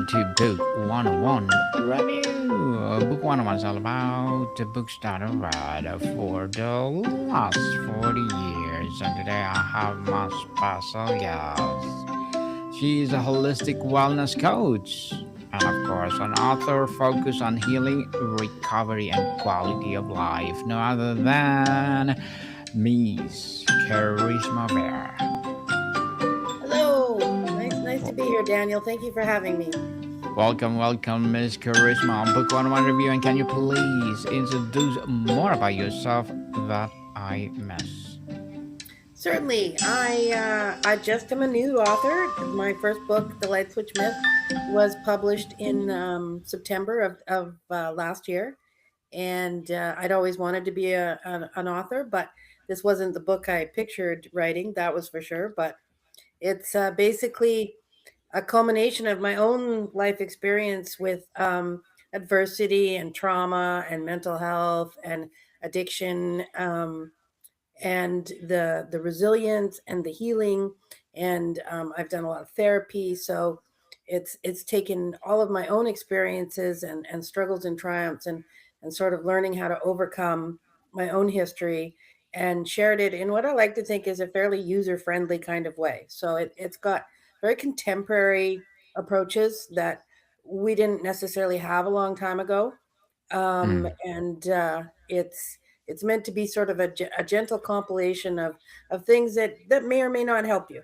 to Book 101 Review. Book 101 is all about the books that I read for the last 40 years. And today I have my special guest. She is a holistic wellness coach and, of course, an author focused on healing, recovery, and quality of life. No other than Miss Kerisma Vere. Hello. Nice to be here, Daniel. Thank you for having me. Welcome, Miss Charisma on Book 101 Review. And can you please introduce more about yourself that I miss? Certainly. I just am a new author. My first book, The Light Switch Myth, was published in September of last year. And I'd always wanted to be an author, but this wasn't the book I pictured writing, that was for sure. But it's basically a culmination of my own life experience with adversity and trauma and mental health and addiction, and the resilience and the healing. And I've done a lot of therapy, so it's taken all of my own experiences and struggles and triumphs, and sort of learning how to overcome my own history, and shared it in what I like to think is a fairly user friendly kind of way. So it's got very contemporary approaches that we didn't necessarily have a long time ago. And it's meant to be sort of a gentle compilation of things that may or may not help you.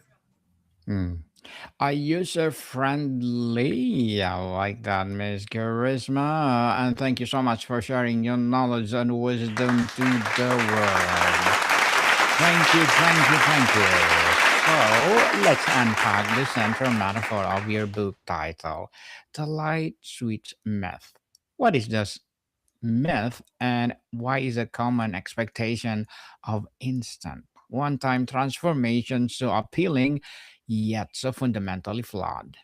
Mm. A user friendly. I like that, Miss Charisma. And thank you so much for sharing your knowledge and wisdom to the world. Thank you. So let's unpack the central metaphor of your book title, The Light Switch Myth. What is this myth and why is a common expectation of instant one time transformation so appealing yet so fundamentally flawed?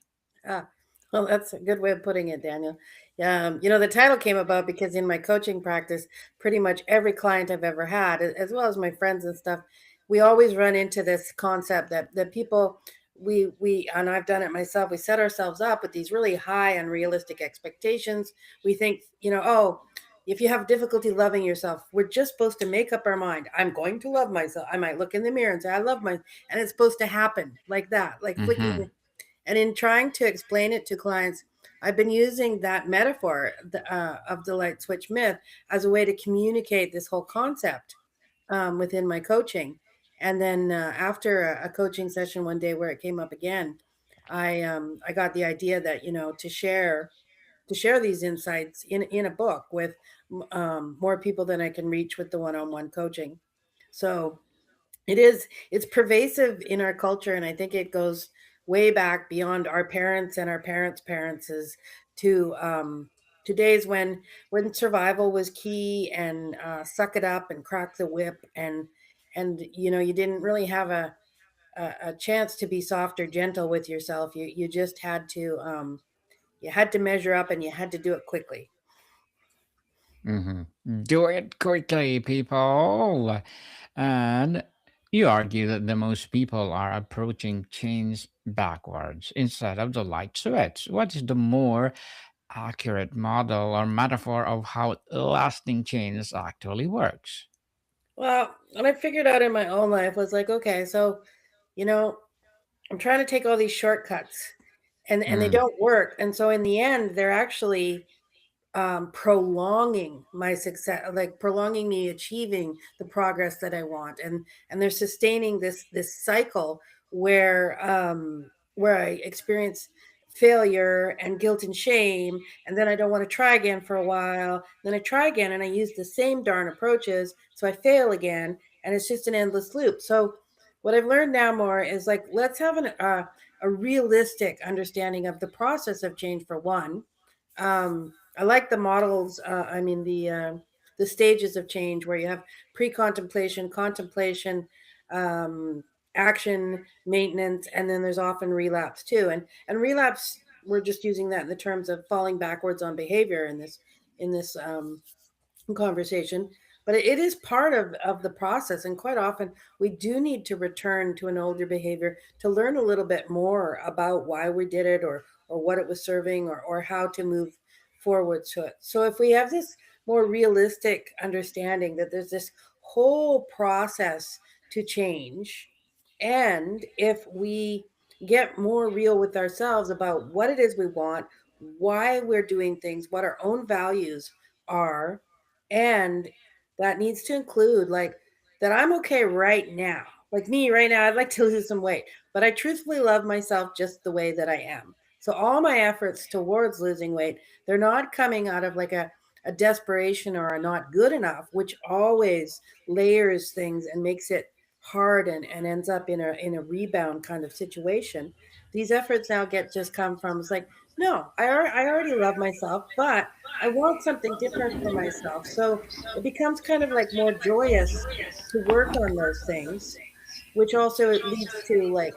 Ah, well, that's a good way of putting it, Daniel. The title came about because in my coaching practice, pretty much every client I've ever had, as well as my friends and stuff, we always run into this concept that people, we and I've done it myself. We set ourselves up with these really high unrealistic expectations. We think, oh, if you have difficulty loving yourself, we're just supposed to make up our mind. I'm going to love myself. I might look in the mirror and say, I love my, and it's supposed to happen like that, like flicking. Mm-hmm. And in trying to explain it to clients, I've been using that metaphor of the light switch myth as a way to communicate this whole concept within my coaching. And then after a coaching session one day where it came up again, I got the idea that to share these insights in a book with more people than I can reach with the one-on-one coaching. So it's pervasive in our culture, and I think it goes way back beyond our parents and our parents' parents to days when survival was key, and suck it up and crack the whip, and you didn't really have a chance to be soft or gentle with yourself. You just had to measure up, and you had to do it quickly. Mm-hmm. Do it quickly, people. And you argue that the most people are approaching change backwards instead of the light switch. What is the more accurate model or metaphor of how lasting change actually works? Well, what I figured out in my own life was like, okay, so you know I'm trying to take all these shortcuts, and they Mm, don't work. And so in the end, they're actually prolonging my success, like prolonging me achieving the progress that I want, and they're sustaining this cycle where I experience failure and guilt and shame, and then I don't want to try again for a while. Then I try again, and I use the same darn approaches, so I fail again, and it's just an endless loop. So what I've learned now more is like, let's have a realistic understanding of the process of change for one. I like the models. I mean the stages of change where you have pre-contemplation, contemplation, um, action, maintenance, and then there's often relapse too. And relapse, we're just using that in the terms of falling backwards on behavior in this conversation. But it is part of the process, and quite often we do need to return to an older behavior to learn a little bit more about why we did it, or what it was serving, or how to move forward to it. So if we have this more realistic understanding that there's this whole process to change, and if we get more real with ourselves about what it is we want, why we're doing things, what our own values are, and that needs to include like that I'm okay right now. Like me right now, I'd like to lose some weight, but I truthfully love myself just the way that I am. So all my efforts towards losing weight, they're not coming out of like a desperation or a not good enough, which always layers things and makes it hard, and ends up in a rebound kind of situation. These efforts now get just come from, it's like, no, I already love myself, but I want something different for myself. So it becomes kind of like more joyous to work on those things, which also leads to like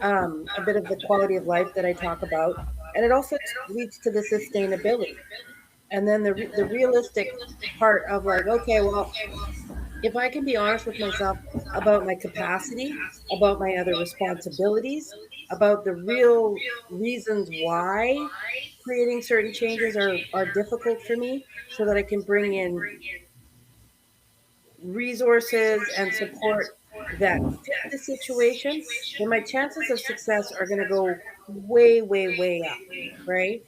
a bit of the quality of life that I talk about, and it also leads to the sustainability, and then the realistic part of like, okay, well, if I can be honest with myself about my capacity, about my other responsibilities, about the real reasons why creating certain changes are difficult for me, so that I can bring in resources and support that fit the situation, then my chances of success are going to go way, way, way up, right?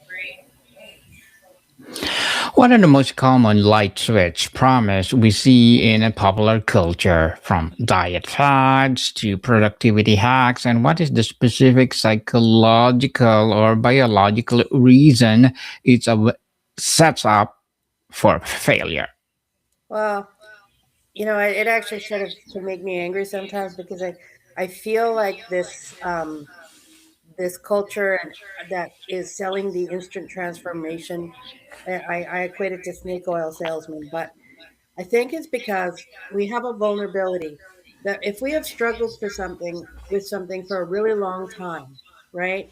What are the most common light switch promise we see in a popular culture, from diet fads to productivity hacks, and what is the specific psychological or biological reason it's a sets up for failure? Well, it actually should make me angry sometimes, because I feel like this culture that is selling the instant transformation. I equate it to snake oil salesman, but I think it's because we have a vulnerability that if we have struggled for something with something for a really long time, right?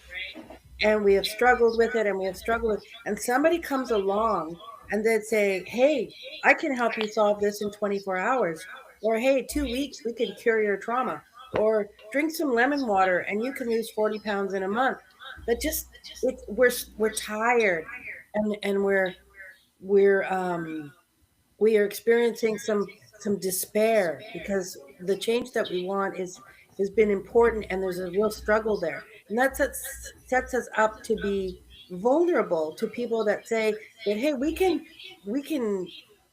And we have struggled with it, and we have struggled with, and somebody comes along and they'd say, hey, I can help you solve this in 24 hours, or hey, 2 weeks we can cure your trauma, or drink some lemon water and you can lose 40 pounds in a month. That just, we're tired, and we're we are experiencing some despair, because the change that we want is has been important, and there's a real struggle there, and that sets us up to be vulnerable to people that say that, hey, we can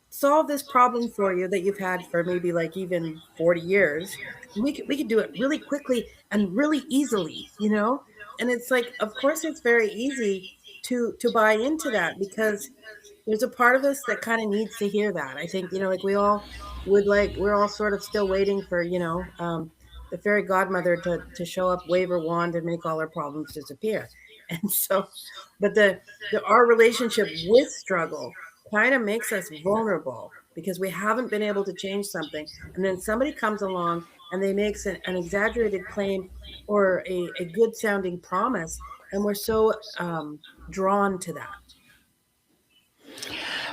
solve this problem for you that you've had for maybe like even 40 years. We could do it really quickly and really easily. And it's like, of course it's very easy to buy into that, because there's a part of us that kind of needs to hear that. I think, like we're all sort of still waiting for, the fairy godmother to show up, wave her wand, and make all our problems disappear. And so, but our relationship with struggle kind of makes us vulnerable, because we haven't been able to change something. And then somebody comes along and they makes an exaggerated claim, or a good sounding promise. And we're so drawn to that.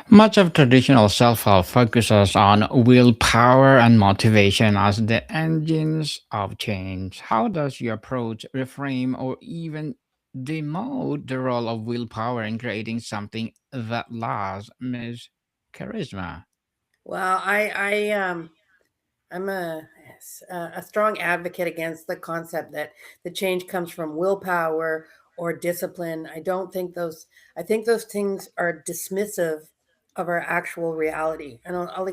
Much of traditional self help focuses on willpower and motivation as the engines of change. How does your approach reframe or even demote the role of willpower in creating something that lasts, Ms. Charisma? Well, I'm a strong advocate against the concept that the change comes from willpower or discipline. I think those things are dismissive of our actual reality. And I'll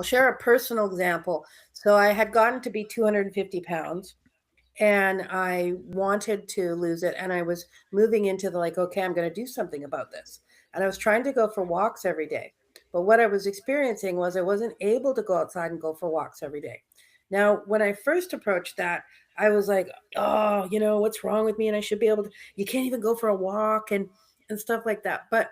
share a personal example. So I had gotten to be 250 pounds, and I wanted to lose it, and I was moving into the like, okay, I'm going to do something about this. And I was trying to go for walks every day. But what I was experiencing was I wasn't able to go outside and go for walks every day. Now, when I first approached that, I was like, oh, what's wrong with me? And I should be able to, you can't even go for a walk, and stuff like that. But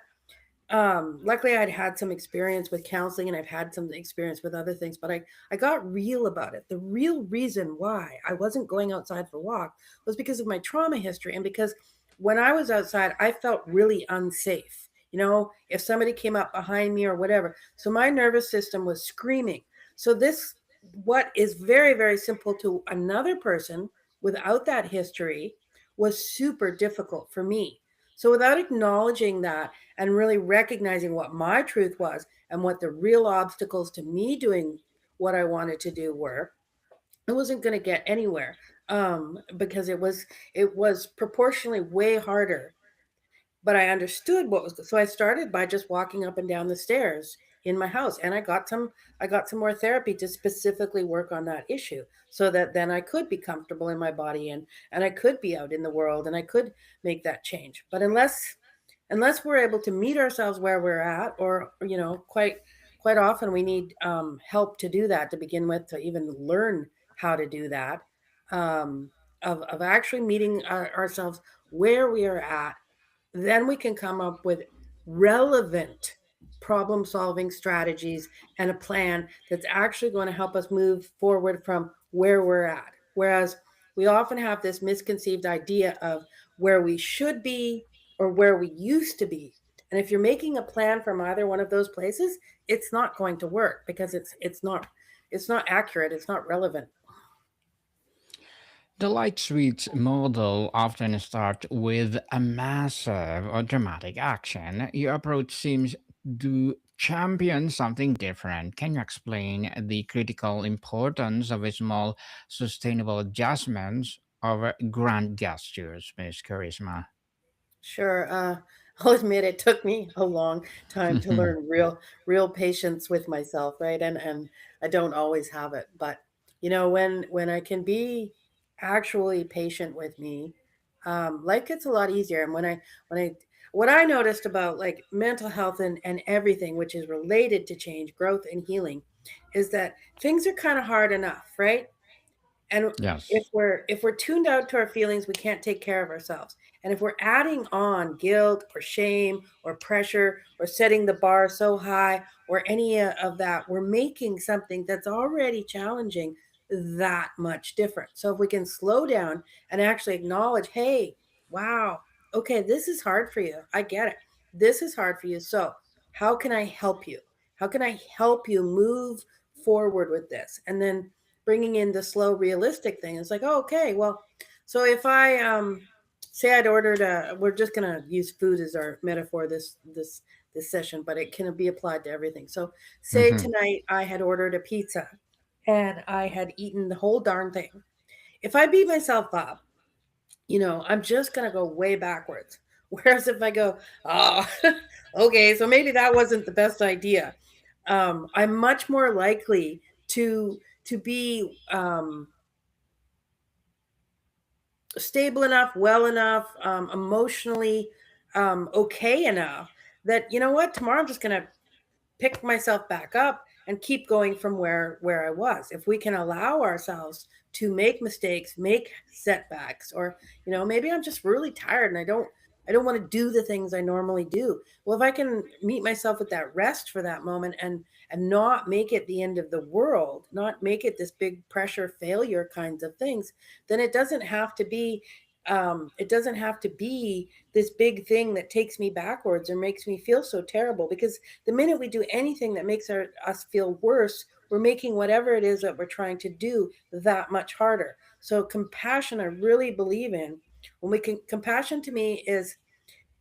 luckily I'd had some experience with counseling, and I've had some experience with other things, but I got real about it. The real reason why I wasn't going outside for a walk was because of my trauma history, and because when I was outside I felt really unsafe. If somebody came up behind me or whatever, so my nervous system was screaming. So this, what is very, very simple to another person without that history, was super difficult for me. So without acknowledging that and really recognizing what my truth was and what the real obstacles to me doing what I wanted to do were, I wasn't going to get anywhere, because it was proportionally way harder. But I understood what was so I started by just walking up and down the stairs in my house, and I got some more therapy to specifically work on that issue, so that then I could be comfortable in my body, and I could be out in the world, and I could make that change. But unless we're able to meet ourselves where we're at, or quite often we need help to do that to begin with, to even learn how to do that, um, of actually meeting ourselves where we are at, then we can come up with relevant problem solving strategies and a plan that's actually going to help us move forward from where we're at. Whereas we often have this misconceived idea of where we should be or where we used to be. And if you're making a plan from either one of those places, it's not going to work, because it's not accurate, it's not relevant. The light switch model often starts with a massive or dramatic action. Your approach seems to champion something different. Can you explain the critical importance of a small, sustainable adjustments over grand gestures, Miss Charisma? Sure. I'll admit it took me a long time to learn real patience with myself, right? And I don't always have it, but when I can be actually patient with me, life gets a lot easier. And when I what I noticed about like mental health and everything which is related to change, growth, and healing, is that things are kind of hard enough, right? And if Yes. we're tuned out to our feelings, we can't take care of ourselves. And if we're adding on guilt or shame or pressure or setting the bar so high or any of that, we're making something that's already challenging that much different. So if we can slow down and actually acknowledge, hey, wow, okay, this is hard for you, I get it, this is hard for you, so how can I help you, how can I help you move forward with this? And then bringing in the slow realistic thing, it's like, oh, okay, well, so if I say I'd ordered we're just going to use food as our metaphor this session, but it can be applied to everything. So say Hmm. tonight I had ordered a pizza and I had eaten the whole darn thing. If I beat myself up, I'm just going to go way backwards. Whereas if I go, oh, okay, so maybe that wasn't the best idea, I'm much more likely to to be stable enough, well enough, emotionally okay enough, that what, tomorrow I'm just gonna pick myself back up and keep going from where I was. If we can allow ourselves to make mistakes, make setbacks, or maybe I'm just really tired and I don't want to do the things I normally do. Well, if I can meet myself with that rest for that moment, and not make it the end of the world, not make it this big pressure failure kinds of things, then it doesn't have to be this big thing that takes me backwards or makes me feel so terrible. Because the minute we do anything that makes us feel worse, we're making whatever it is that we're trying to do that much harder. So compassion, I really believe in. Compassion to me is,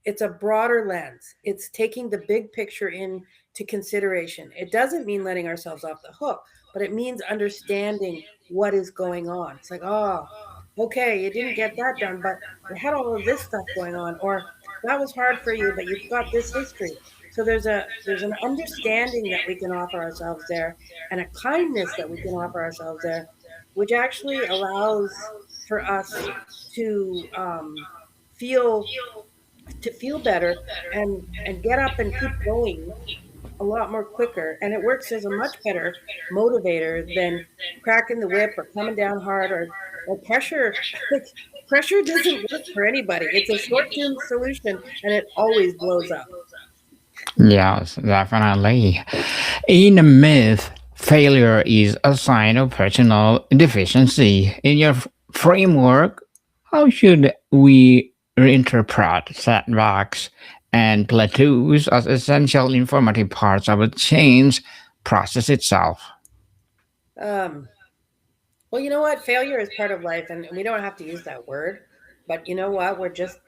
it's a broader lens. It's taking the big picture into consideration. It doesn't mean letting ourselves off the hook, but it means understanding what is going on. It's like, oh, okay, you didn't get that done, but you had all of this stuff going on, or that was hard for you, but you've got this history. So there's an understanding that we can offer ourselves there, and a kindness that we can offer ourselves there, which actually allows for us to feel feel better, and get up and keep going a lot more quicker. And it works as a much better motivator than cracking the whip or coming down hard, or pressure. Like, pressure doesn't work for anybody. It's a short-term solution, and it always blows up. Yes, definitely. In a myth, failure is a sign of personal deficiency. In your framework, how should we reinterpret setbacks and plateaus as essential informative parts of a change process itself? um, well, you know what, failure is part of life, and we don't have to use that word. But you know what? We're just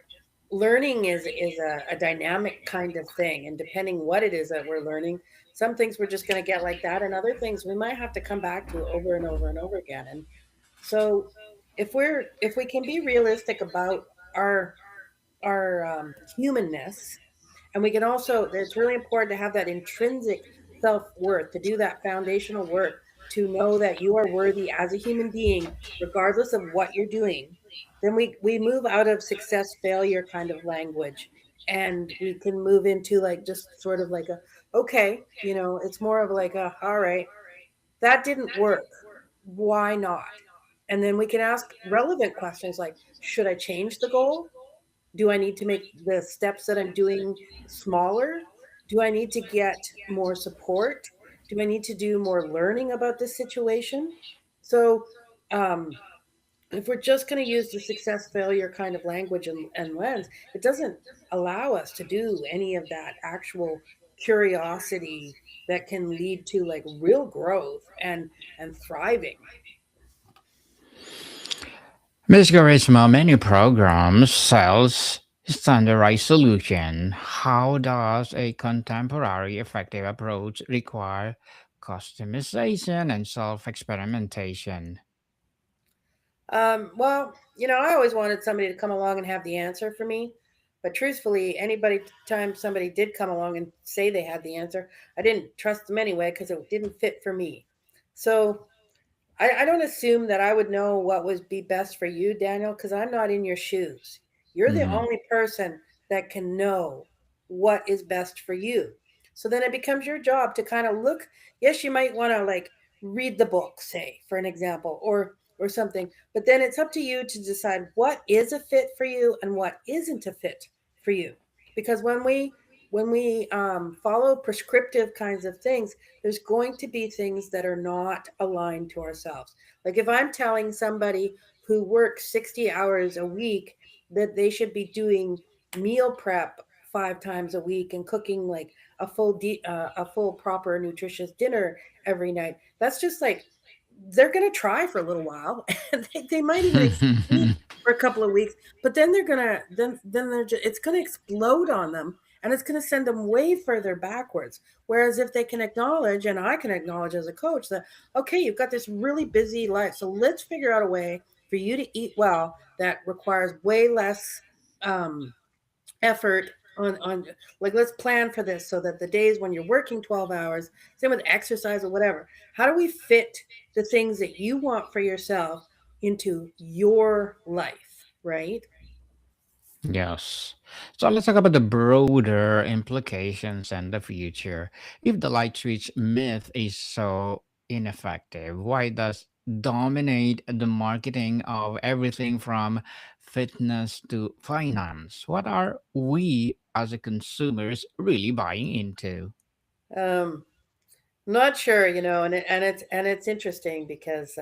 learning is a dynamic kind of thing, and depending what it is that we're learning, some things we're just going to get like that, and other things we might have to come back to over and over and over again. And so, if we can be realistic about our our humanness, and we can also, it's really important to have that intrinsic self-worth, to do that foundational work, to know that you are worthy as a human being regardless of what you're doing. Then we move out of success failure kind of language, and we can move into like just sort of like a, okay, it's more of like a, all right, that didn't work, why not? And then we can ask relevant questions like, should I change the goal? Do I need to make the steps that I'm doing smaller? Do I need to get more support? Do I need to do more learning about this situation? So, um, if we're just going to use the success failure kind of language and lens, it doesn't allow us to do any of that actual curiosity that can lead to like real growth and thriving. Ms. Charisma, many programs sells standardized solution. How does a contemporary effective approach require customization and self-experimentation? Well, I always wanted somebody to come along and have the answer for me. But truthfully, anybody time somebody did come along and say they had the answer, I didn't trust them anyway because it didn't fit for me. So I don't assume that I would know what would be best for you, Daniel, because I'm not in your shoes. You're the Mhm. only person that can know what is best for you. So then it becomes your job to kind of look. Yes, you might want to like read the book, say, for an example, or something. But then it's up to you to decide what is a fit for you and what isn't a fit for you. Because when we follow prescriptive kinds of things, there's going to be things that are not aligned to ourselves. Like if I'm telling somebody who works 60 hours a week that they should be doing meal prep 5 times a week and cooking like a full proper nutritious dinner every night, that's just like, they're going to try for a little while and they might even succeed for a couple of weeks, but then they're going to then they're just, it's going to explode on them, and it's going to send them way further backwards. Whereas if they can acknowledge, and I can acknowledge as a coach, that okay, you've got this really busy life, so let's figure out a way for you to eat well that requires way less um, effort on like, let's plan for this so that the days when you're working 12 hours, same with exercise or whatever, how do we fit the things that you want for yourself into your life, right? Yes. So let's talk about the broader implications and the future. If the light switch myth is so ineffective, why does dominate the marketing of everything from fitness to finance? What are we as a consumers really buying into? um Not sure, and it's interesting because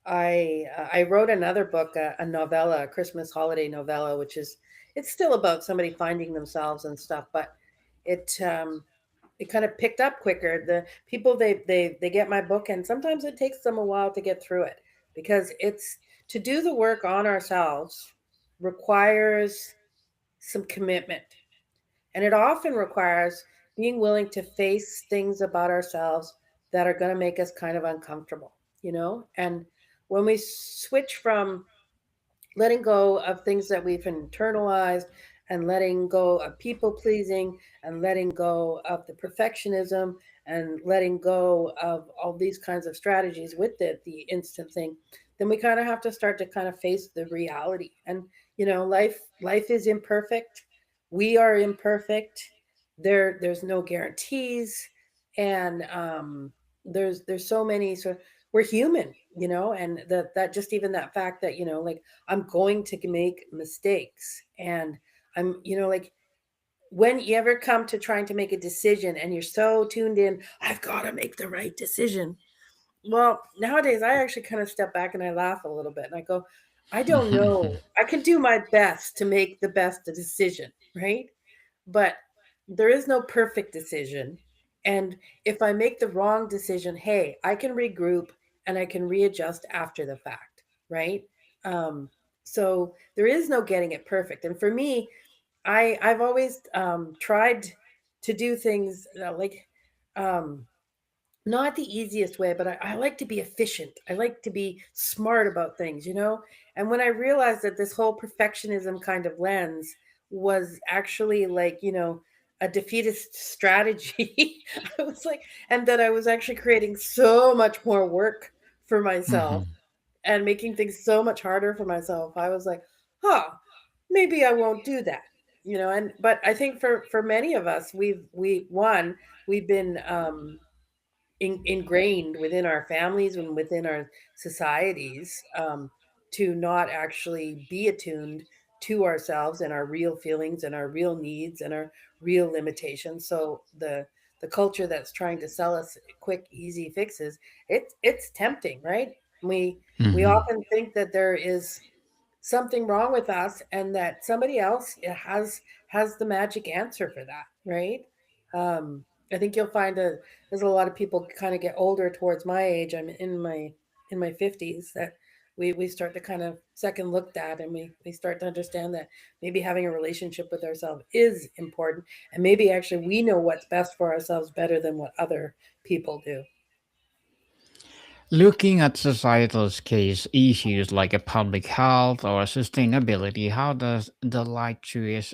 I wrote another book, a novella, a Christmas holiday novella, which is, it's still about somebody finding themselves and stuff, but it it kind of picked up quicker. The people, they get my book, and sometimes it takes them a while to get through it, because it's, to do the work on ourselves requires some commitment, and it often requires being willing to face things about ourselves that are going to make us kind of uncomfortable, and when we switch from letting go of things that we've internalized, and letting go of people pleasing, and letting go of the perfectionism, and letting go of all these kinds of strategies with the instant thing, then we kind of have to start to kind of face the reality. And life is imperfect, we are imperfect, there's no guarantees, and there's so many, so we're human, and that just even that fact that, like, I'm going to make mistakes, and like, when you ever come to trying to make a decision and you're so tuned in, I've got to make the right decision. Well, nowadays I actually kind of step back and I laugh a little bit and I go, I don't know. I can do my best to make the best decision, right? But there is no perfect decision. And if I make the wrong decision, hey, I can regroup and I can readjust after the fact, right? Um, So there is no getting it perfect. And for me, I've always tried to do things um, not the easiest way, but I like to be efficient. I like to be smart about things, you know? And when I realized that this whole perfectionism kind of lens was actually like, you know, a defeatist strategy, I was like, and that I was actually creating so much more work for myself Hmm. and making things so much harder for myself. I was like, huh, maybe I won't do that. You know, and but I think for many of us, we've been ingrained within our families and within our societies to not actually be attuned to ourselves and our real feelings and our real needs and our real limitations. So the culture that's trying to sell us quick, easy fixes, it's tempting, right? We Hmm. often think that there is something wrong with us and that somebody else has the magic answer for that, right? I think you'll find that there's a lot of people kind of get older towards my age. I'm in my 50s that we start to kind of second look that, and we start to understand that maybe having a relationship with ourselves is important, and maybe actually we know what's best for ourselves better than what other people do. Looking at societal case issues like a public health or sustainability, how does the light choice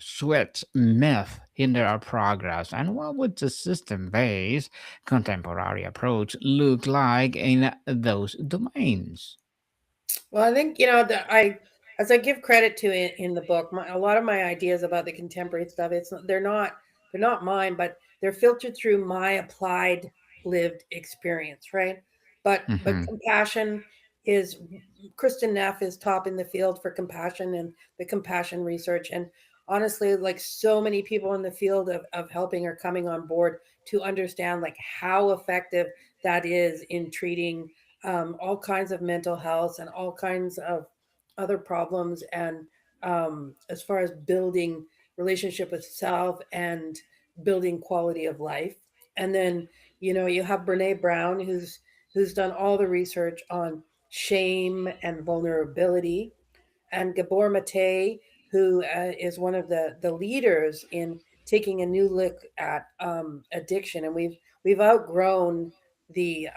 sweat myth hinder our progress? And what would the system based contemporary approach look like in those domains? Well, I think you know that as I give credit to it in the book, a lot of my ideas about the contemporary stuff, they're not mine, but they're filtered through my applied lived experience, right? But Hmm. compassion is Kristen Neff is top in the field for compassion and the compassion research, and honestly, like so many people in the field of helping are coming on board to understand like how effective that is in treating all kinds of mental health and all kinds of other problems and as far as building relationship with self and building quality of life. And then you know you have Brene Brown who's done all the research on shame and vulnerability, and Gabor Mate, who is one of the leaders in taking a new look at addiction. And we've outgrown the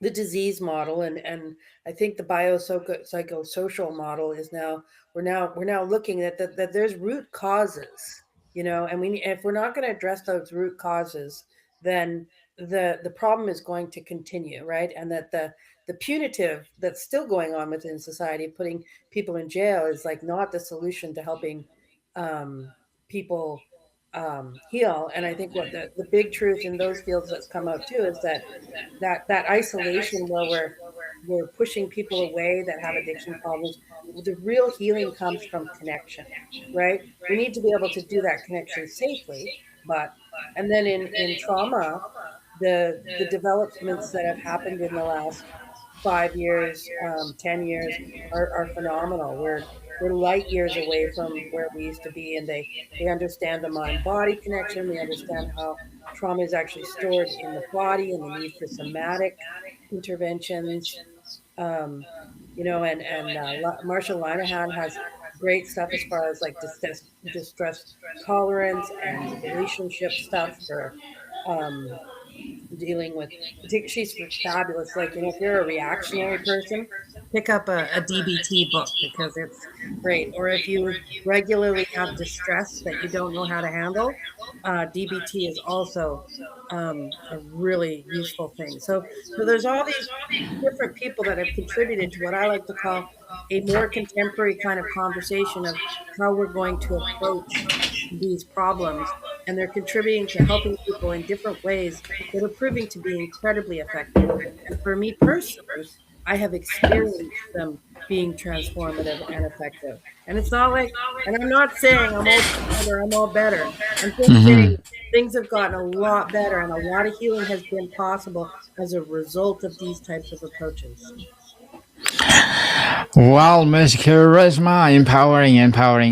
the disease model, and I think the biopsychosocial model is now we're now looking at that there's root causes, you know, and we if we're not going to address those root causes, then the problem is going to continue, right? And that the punitive that's still going on within society, putting people in jail, is like not the solution to helping um, people heal. And I think what the big truth in those fields that's come out too is that that isolation where we're pushing people away that have addiction problems, the real healing comes from connection, right? We need to be able to do that connection safely, but and then in trauma, the developments that have happened in the last 5 years, 10 years are phenomenal. We're light years away from where we used to be, and they understand the mind body connection. They understand how trauma is actually stored in the body and the need for somatic interventions. Um, you know, and Marshall Linehan has great stuff as far as like distress tolerance and relationship stuff for um, dealing with. She's fabulous. Like you know, if you're a reactionary person, pick up a DBT book because it's great. Or if you regularly have distress that you don't know how to handle, DBT is also a really useful thing. So there's all these different people that have contributed to what I like to call a more contemporary kind of conversation of how we're going to approach these problems, and they're contributing to helping people in different ways that are proving to be incredibly effective. And for me personally, I have experienced them being transformative and effective. And it's not like, and I'm not saying I'm all good or I'm all better. I'm just Hmm. saying things have gotten a lot better and a lot of healing has been possible as a result of these types of approaches. Well, Miss Charisma, empowering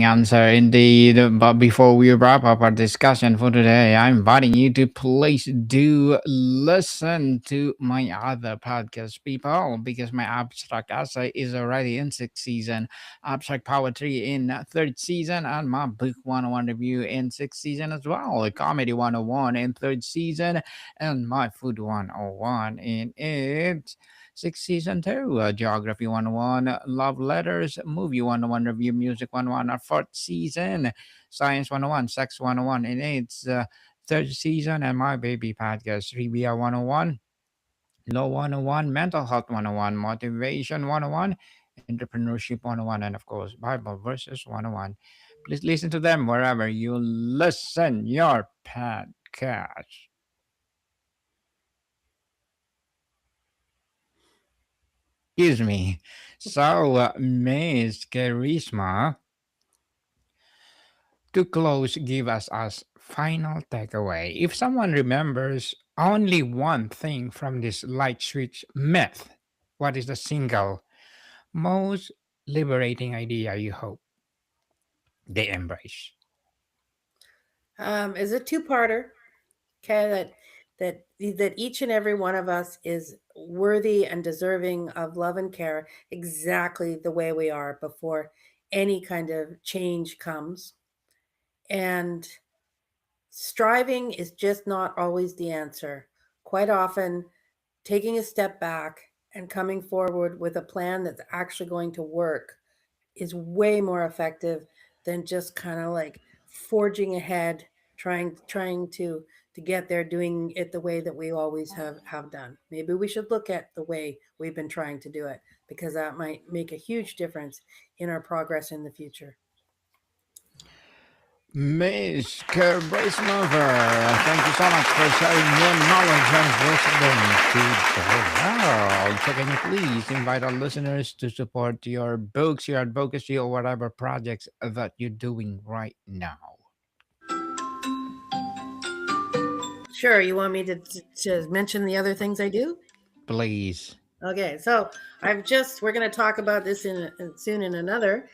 answer indeed. But before we wrap up our discussion for today, I'm inviting you to please do listen to my other podcast, people, because my abstract essay is already in sixth season, abstract poetry in third season, and my book 101 review in sixth season as well, comedy 101 in third season, and my food 101 in it. Sixth season two, Geography 101, Love Letters, Movie 101, Review Music 101, our fourth season, Science 101, Sex 101, and its third season, and My Baby Podcast, 3BR 101, Law 101, Mental Health 101, Motivation 101, Entrepreneurship 101, and of course, Bible Verses 101. Please listen to them wherever you listen your podcast. Excuse me. So, Miss Kerisma, to close, give us final takeaway. If someone remembers only one thing from this light switch myth, what is the single most liberating idea you hope they embrace? Is a two-parter. Okay, that each and every one of us is worthy and deserving of love and care exactly the way we are before any kind of change comes. And striving is just not always the answer. Quite often, taking a step back and coming forward with a plan that's actually going to work is way more effective than just kind of like forging ahead, trying to get there, doing it the way that we always have done. Maybe we should look at the way we've been trying to do it, because that might make a huge difference in our progress in the future. Miss Kerisma Vere, thank you so much for sharing your knowledge and wisdom to the world. So can you please invite our listeners to support your books, your advocacy, or whatever projects that you're doing right now? Sure, you want me to mention the other things I do? Please. Okay, so we're going to talk about this soon in another.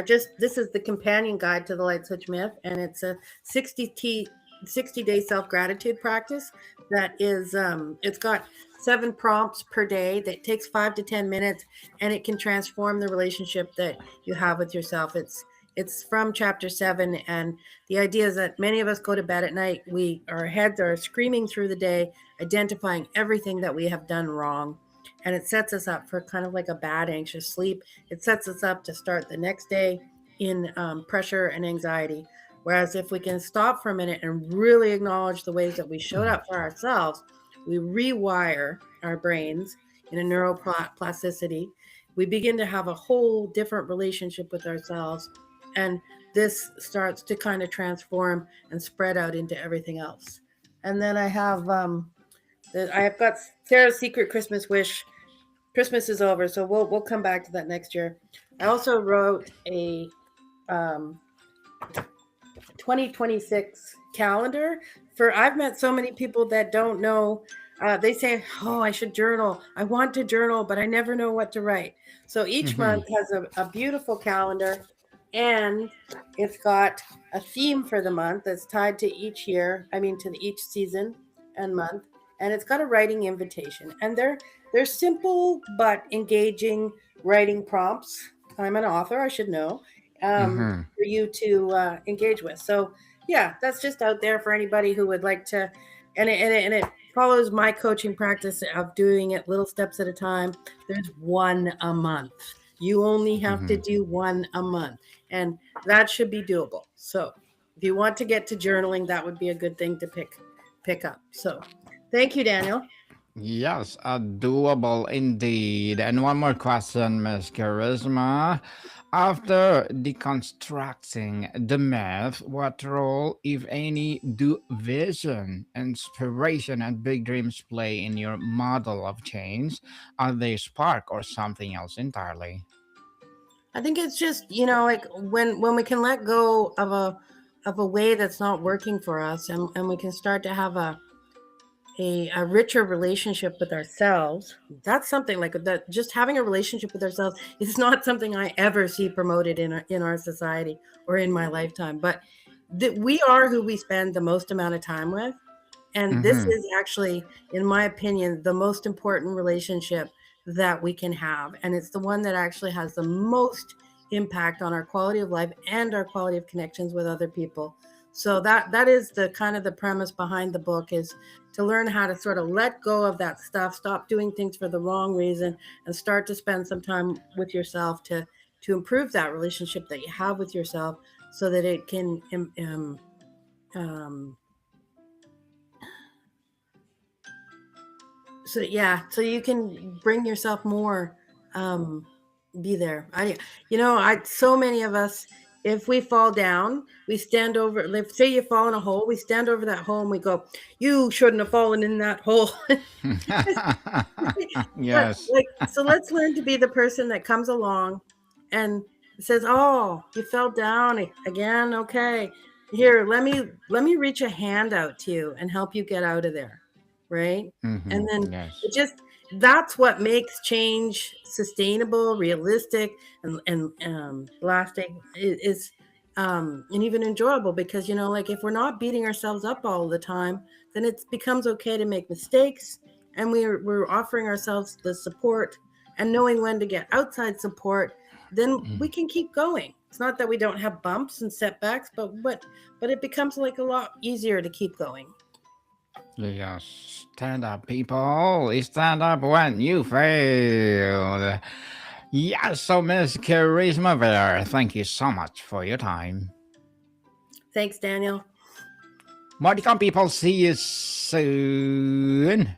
This is the companion guide to the Light Switch Myth, and it's a 60-day self gratitude practice that is, it's got 7 prompts per day that takes 5 to 10 minutes, and it can transform the relationship that you have with yourself. It's from chapter 7, and the idea is that many of us go to bed at night. Our heads are screaming through the day, identifying everything that we have done wrong, and it sets us up for kind of like a bad anxious sleep. It sets us up to start the next day in pressure and anxiety. Whereas if we can stop for a minute and really acknowledge the ways that we showed up for ourselves, we rewire our brains in a neuroplasticity. We begin to have a whole different relationship with ourselves, and this starts to kind of transform and spread out into everything else. And then I have got Sarah's Secret Christmas Wish. Christmas is over, so we'll come back to that next year. I also wrote a um, 2026 calendar. For I've met so many people that don't know. They say, "Oh, I should journal. I want to journal, but I never know what to write." So each Mm-hmm. month has a beautiful calendar, and it's got a theme for the month that's tied to each year. I mean, to each season and month, and it's got a writing invitation, and they're simple but engaging writing prompts. I'm an author, I should know, Mm-hmm. for you to engage with. So yeah, that's just out there for anybody who would like to, and it follows my coaching practice of doing it little steps at a time. There's one a month. You only have to Mm-hmm. do one a month, and that should be doable. So if you want to get to journaling, that would be a good thing to pick up. So thank you, Daniel. Yes, doable indeed. And one more question, Miss Charisma. After deconstructing the myth, what role, if any, do vision, inspiration, and big dreams play in your model of change? Are they spark or something else entirely? I think it's just, like when we can let go of a way that's not working for us, and we can start to have a richer relationship with ourselves. That's something like that. Just having a relationship with ourselves is not something I ever see promoted in our society or in my lifetime. But that we are who we spend the most amount of time with, and this Mm-hmm. is actually, in my opinion, the most important relationship that we can have. And it's the one that actually has the most impact on our quality of life and our quality of connections with other people. So that is the kind of the premise behind the book, is to learn how to sort of let go of that stuff, stop doing things for the wrong reason, and start to spend some time with yourself to improve that relationship that you have with yourself, so that it can um, so yeah, so you can bring yourself more, um be there. I so many of us, if we fall down, we stand over, like say you fall in a hole, we stand over that hole and we go, you shouldn't have fallen in that hole. But Yes. like, so let's learn to be the person that comes along and says, "Oh, you fell down again. Okay, here, let me reach a hand out to you and help you get out of there." Right? Mm-hmm. And then Yes. it just, that's what makes change sustainable, realistic, and lasting. Is and even enjoyable, because like, if we're not beating ourselves up all the time, then it becomes okay to make mistakes, and we're offering ourselves the support and knowing when to get outside support, then we can keep going. It's not that we don't have bumps and setbacks, but it becomes like a lot easier to keep going. Yes. Stand up, people. Stand up when you fail. Yes, so Miss Kerisma Vere, thank you so much for your time. Thanks, Daniel. Modicon people, see you soon.